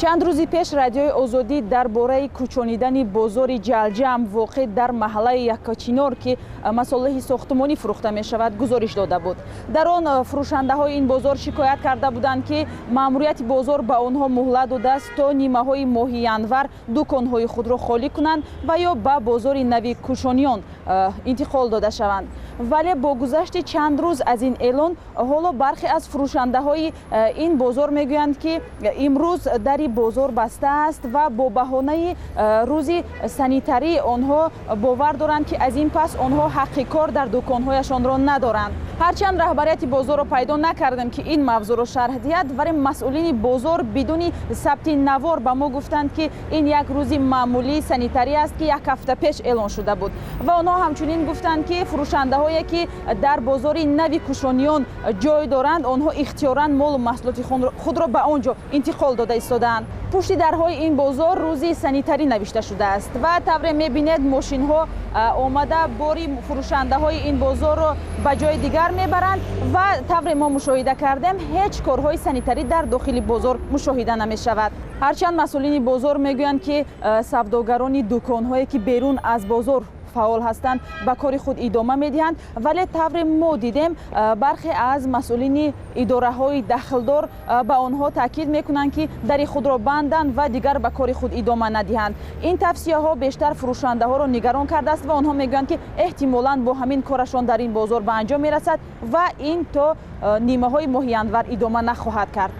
чанд рӯзи пеш радиои озодӣ дар бораи кӯчонидани бозори ҷалҷам воқеъ дар маҳаллаи Якачинор ки масолиҳи сохтмонӣ фурӯхта мешавад гузориш дода буд. Дар он фурӯшандаҳои ин бозор шикоят карда буданд ки маъмурияти бозор ба онҳо муҳлат додааст то нимаҳои моҳи январ дуконҳои худро холӣ кунанд ва ё ба бозори нави кӯчониён интиқол дода шаванд. Вале бо гузашти чанд рӯз аз ин эълон ҳоло бархе аз фурӯшандаҳои ин бозор мегӯянд ки имрӯз дари бозор баста аст ва бо баҳонаи рӯзи санитарӣ онҳо бовар доранд ки аз ин пас онҳо ҳаққи кор дар дуконҳояшонро надоранд. ҳарчанд раҳбарияти бозорро пайдо накардем ки ин мавзӯъро шарҳ диҳад, вале масъулини бозор бидуни сабти навор ба мо гуфтанд ки ин як рӯзи маъмулии санитарӣ аст ки як ҳафта пеш эълон шуда буд ва онҳо ҳамчунин гуфтанд ки фурӯшандаҳое ки дар бозори нави кӯчониён ҷой доранд онҳо ихтиёран молу маҳсулоти худро ба он ҷо интиқол дода истодаанд. пушти дарҳои ин бозор рӯзи санитарӣ навишта шудааст ва тавре мебинед мошинҳо омада бори фурӯшандаҳои ин бозорро ба ҷои дигар мебаранд ва тавре мо мушоҳида кардем ҳеҷ корҳои санитарӣ дар дохили бозор мушоҳида намешавад. ҳарчанд масъулини бозор мегӯянд ки савдогарони дуконҳое ки берун аз бозор фаъол ҳастанд ба кори худ идома медиҳанд, вале тавре мо дидем бархе аз масъулини идораҳои дахлдор ба онҳо таъкид мекунанд ки дари худро банданд ва дигар ба кори худ идома надиҳанд. ин тавсияҳо бештар фурӯшандаҳоро нигарон кардааст ва онҳо мегӯянд ки эҳтимолан бо ҳамин корашон дар ин бозор ба анҷом мерасад ва ин то нимаҳои моҳи январ идома нахоҳад кард.